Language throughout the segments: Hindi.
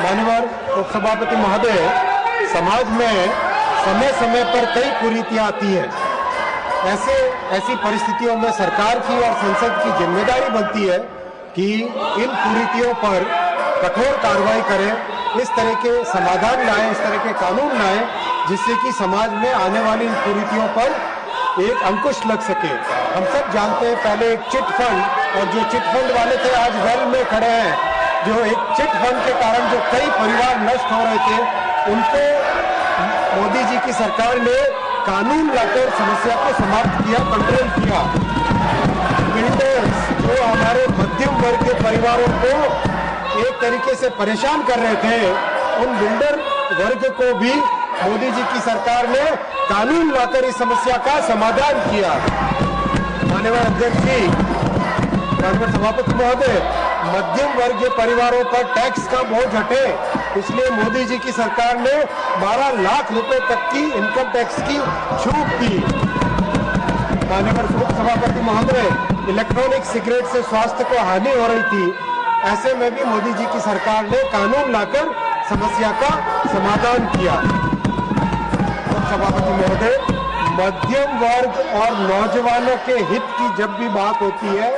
माननीय उपसभापति महोदय, समाज में समय समय पर कई कुरीतियां आती है। ऐसी परिस्थितियों में सरकार की और संसद की जिम्मेदारी बनती है कि इन कुरीतियों पर कठोर कार्रवाई करें, इस तरह के समाधान लाएं, इस तरह के कानून लाएं, जिससे कि समाज में आने वाली इन कुरीतियों पर एक अंकुश लग सके। हम सब जानते हैं पहले एक चिट फंड, और जो चिट फंड वाले थे आज वेल में खड़े हैं, जो एक चिट फंड के कारण जो कई परिवार नष्ट हो रहे थे, उनको मोदी जी की सरकार ने कानून लाकर समस्या को समाप्त किया, कंट्रोल किया। बिल्डर्स जो हमारे मध्यम वर्ग के परिवारों को एक तरीके से परेशान कर रहे थे, उन बिल्डर वर्ग को भी मोदी जी की सरकार ने कानून लाकर इस समस्या का समाधान किया। माननीय अध्यक्ष जी, माननीय सभापति महोदय, मध्यम वर्ग के परिवारों पर टैक्स का बोझ हटे, इसलिए मोदी जी की सरकार ने 12 लाख रुपए तक की इनकम टैक्स की छूट दी। माननीय उपसभापति महोदय, इलेक्ट्रॉनिक सिगरेट से स्वास्थ्य को हानि हो रही थी, ऐसे में भी मोदी जी की सरकार ने कानून लाकर समस्या का समाधान किया। उपसभापति महोदय, मध्यम वर्ग और नौजवानों के हित की जब भी बात होती है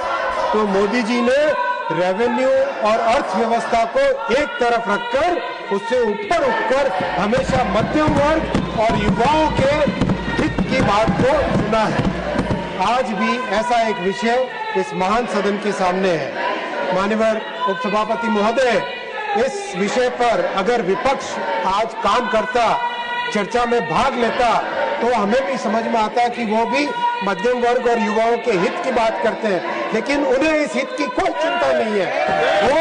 तो मोदी जी ने रेवेन्यू और अर्थव्यवस्था को एक तरफ रखकर उससे ऊपर उठकर हमेशा मध्यम वर्ग और युवाओं के हित की बात को सुना है। आज भी ऐसा एक विषय इस महान सदन के सामने है। माननीय उपसभापति महोदय, इस विषय पर अगर विपक्ष आज काम करता, चर्चा में भाग लेता, तो हमें भी समझ में आता कि वो भी मध्यम वर्ग और युवाओं के हित की बात करते हैं, लेकिन उन्हें इस हित की कोई चिंता नहीं है। वो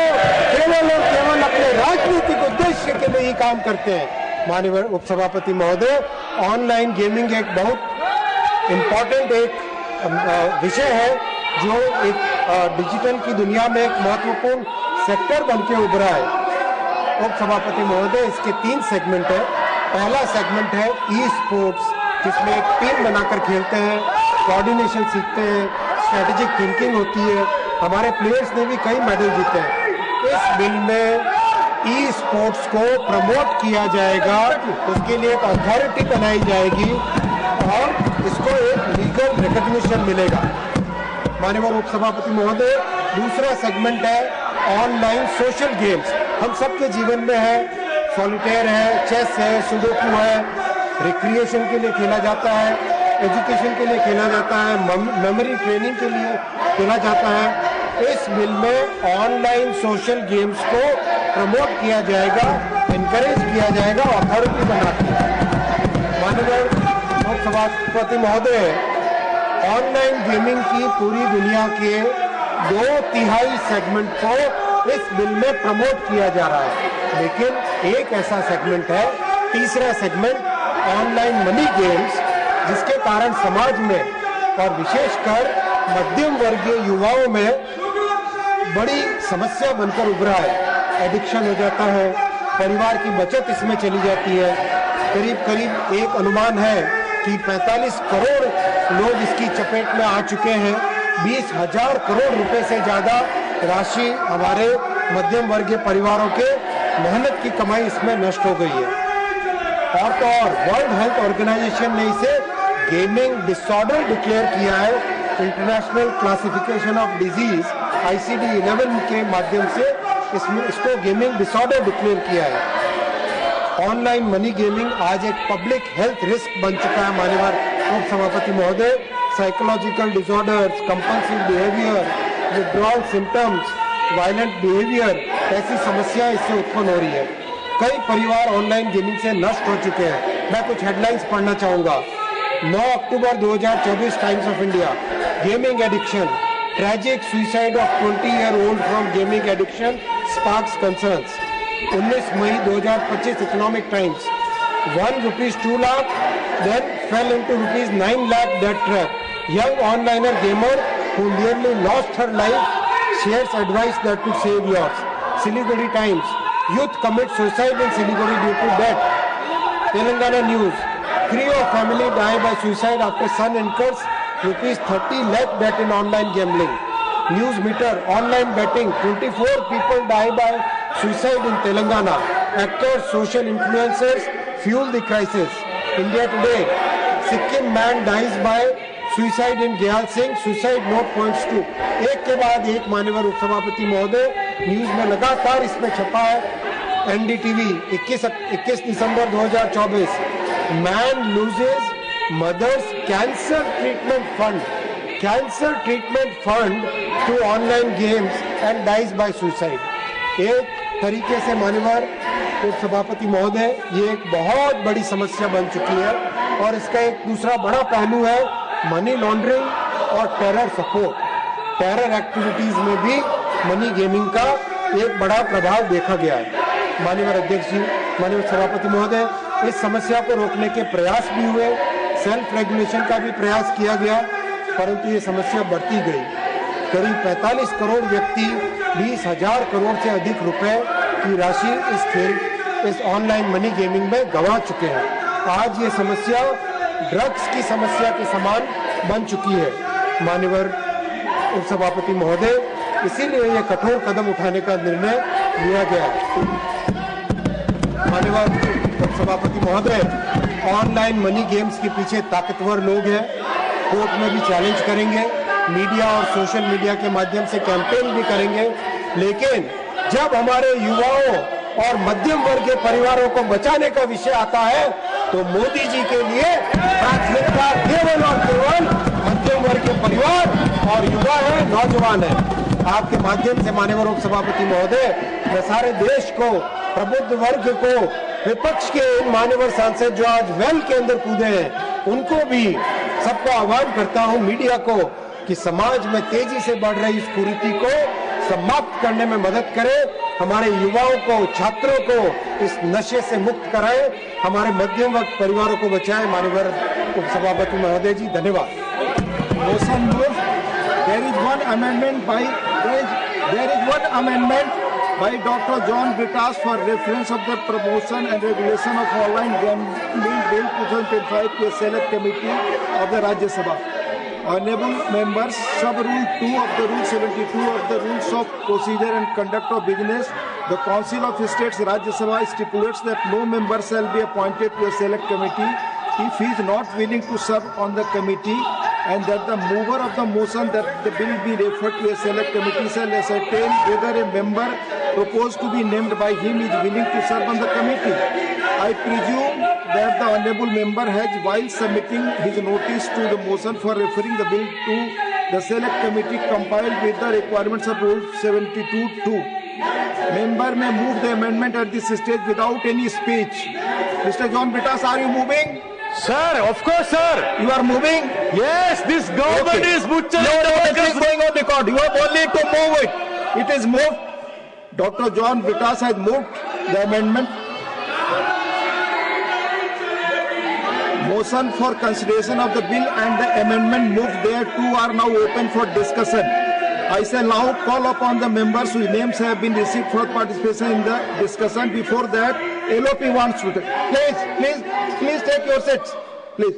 केवल और केवल अपने राजनीतिक उद्देश्य के लिए ही काम करते हैं। माननीय उपसभापति महोदय, ऑनलाइन गेमिंग एक बहुत इम्पोर्टेंट एक विषय है, जो एक डिजिटल की दुनिया में एक महत्वपूर्ण सेक्टर बन के उभरा है। उपसभापति महोदय, इसके 3 सेगमेंट है। पहला सेगमेंट है ई स्पोर्ट्स, जिसमें एक टीम बनाकर खेलते हैं, कोऑर्डिनेशन सीखते हैं, स्ट्रेटेजिक थिंकिंग होती है। हमारे प्लेयर्स ने भी कई मेडल जीते हैं। इस बिल में ई स्पोर्ट्स को प्रमोट किया जाएगा, उसके लिए एक अथॉरिटी बनाई जाएगी और इसको एक लीगल रिकॉग्निशन मिलेगा। माननीय उपसभापति महोदय, दूसरा सेगमेंट है ऑनलाइन सोशल गेम्स। हम सबके जीवन में है, सॉलिटेयर है, चेस है, सुडोकू है, रिक्रिएशन के लिए खेला जाता है, एजुकेशन के लिए खेला जाता है, मेमोरी ट्रेनिंग के लिए खेला जाता है। इस बिल में ऑनलाइन सोशल गेम्स को प्रमोट किया जाएगा, इनकरेज किया जाएगा, अथॉरिटी बनाकर। माननीय उपसभापति महोदय, ऑनलाइन गेमिंग की पूरी दुनिया के 2/3 सेगमेंट को इस बिल में प्रमोट किया जा रहा है, लेकिन एक ऐसा सेगमेंट है, तीसरा सेगमेंट ऑनलाइन मनी गेम्स, जिसके कारण समाज में और विशेषकर मध्यम वर्गीय युवाओं में बड़ी समस्या बनकर उभरा है। एडिक्शन हो जाता है, परिवार की बचत इसमें चली जाती है। करीब करीब एक अनुमान है कि 45 करोड़ लोग इसकी चपेट में आ चुके हैं। 20,000 करोड़ रुपए से ज्यादा राशि हमारे मध्यम वर्गीय परिवारों के मेहनत की कमाई इसमें नष्ट हो गई है। और तो और वर्ल्ड हेल्थ ऑर्गेनाइजेशन ने इसे गेमिंग डिसऑर्डर डिक्लेयर किया है। International classification of disease ICD-11 के माध्यम से इसको गेमिंग डिसऑर्डर डिक्लेयर किया है। ऑनलाइन मनी गेमिंग आज एक पब्लिक हेल्थ रिस्क बन चुका है। माननीय उपसभापति महोदय, psychological disorders, compulsive behaviour, withdrawal symptoms, violent behaviour, ऐसी समस्या इससे उत्पन्न हो रही है। कई परिवार ऑनलाइन गेमिंग से नष्ट हो चुके हैं। मैं कुछ हेडलाइंस पढ़ना चाहूंगा। 9 October 2024, Times of India, gaming addiction, tragic suicide of 20-year-old from gaming addiction sparks concerns. 19 May 2025, economic times, ₹2 lakh, then fell into ₹9 lakh debt trap. Young onliner gamer who nearly lost her life shares advice that could save yours. Siliguri Times, youth commit suicide in Siliguri due to debt. Telangana News, Creo family die by suicide after son incurs ₹30 lakh debt in online gambling. News Meter, online betting, 24 people die by suicide in Telangana. Actors, social influencers fuel the crisis. India Today, Sikkim man dies by suicide in Gyal Singh. Suicide note points to. एक के बाद एक माननीय उपसभापति महोदय न्यूज में लगातार इसमें छपा है। NDTV 21 December 2024, man loses mother's cancer treatment fund to online games and dies by suicide. एक तरीके से माननीय उपसभापति महोदय, ये एक बहुत बड़ी समस्या बन चुकी है और इसका एक दूसरा बड़ा पहलू है मनी लॉन्ड्रिंग और टेरर सपोर्ट। टेरर एक्टिविटीज में भी मनी गेमिंग का एक बड़ा प्रभाव देखा गया है। माननीय अध्यक्ष जी, माननीय सभापति महोदय, इस समस्या को रोकने के प्रयास भी हुए, सेल्फ रेगुलेशन का भी प्रयास किया गया, परंतु ये समस्या बढ़ती गई। करीब 45 करोड़ व्यक्ति 20,000 करोड़ से अधिक रुपए की राशि इस ऑनलाइन मनी गेमिंग में गंवा चुके हैं। आज ये समस्या ड्रग्स की समस्या के समान बन चुकी है। माननीय उपसभापति महोदय, इसीलिए ये कठोर कदम उठाने का निर्णय लिया गया। माननीय उपसभापति महोदय, ऑनलाइन मनी गेम्स के पीछे ताकतवर लोग हैं, कोर्ट में भी चैलेंज करेंगे, मीडिया और सोशल मीडिया के माध्यम से कैंपेन भी करेंगे, लेकिन जब हमारे युवाओं और मध्यम वर्ग के परिवारों को बचाने का विषय आता है तो मोदी जी के लिए प्राथमिकता केवल और केवल मध्यम वर्ग के परिवार और युवा है, नौजवान है। आपके माध्यम से माननीय उपसभापति महोदय, मैं सारे देश को, प्रबुद्ध वर्ग को, विपक्ष के इन मान्यवर सांसद जो आज वेल के अंदर कूदे हैं, उनको भी सबको आह्वान करता हूं, मीडिया को, कि समाज में तेजी से बढ़ रही इस कुरीति को समाप्त करने में मदद करें, हमारे युवाओं को, छात्रों को इस नशे से मुक्त कराएं, हमारे मध्यम वर्ग परिवारों को बचाएं। माननीय उपसभापति महोदय जी, धन्यवाद। Motion moved. There is one amendment by Dr. John Britas for reference of the promotion and regulation of online gambling bill 2025 to a select committee of the Rajya Sabha. Honorable members, sub rule 2 of the rule 72 of the rules of procedure and conduct of business, the Council of States Rajya Sabha stipulates that no member shall be appointed to a select committee if he is not willing to serve on the committee, and that the mover of the motion that the bill be referred to a select committee shall ascertain whether a member proposed to be named by him is willing to serve on the committee. I presume that the honourable member has, while submitting his notice to the motion for referring the bill to the select committee, complied with the requirements of Rule 72(2). Member may move the amendment at this stage without any speech. Mr. John Britas, are you moving? Sir, of course, sir. You are moving? Yes, this government Okay. is butchering No, the it workers. is going on record. You have only to move it. It is moved. Dr. John Britas has moved the amendment. Motion for consideration of the bill and the amendment moved thereto are now open for discussion. I shall now call upon the members whose names have been received for participation in the discussion. Before that, LOP wants to take. Please take your seats. Please.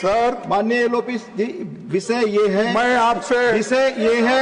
Sir, माननीय LOP जी, विषय ये है, मैं आपसे विषय ये है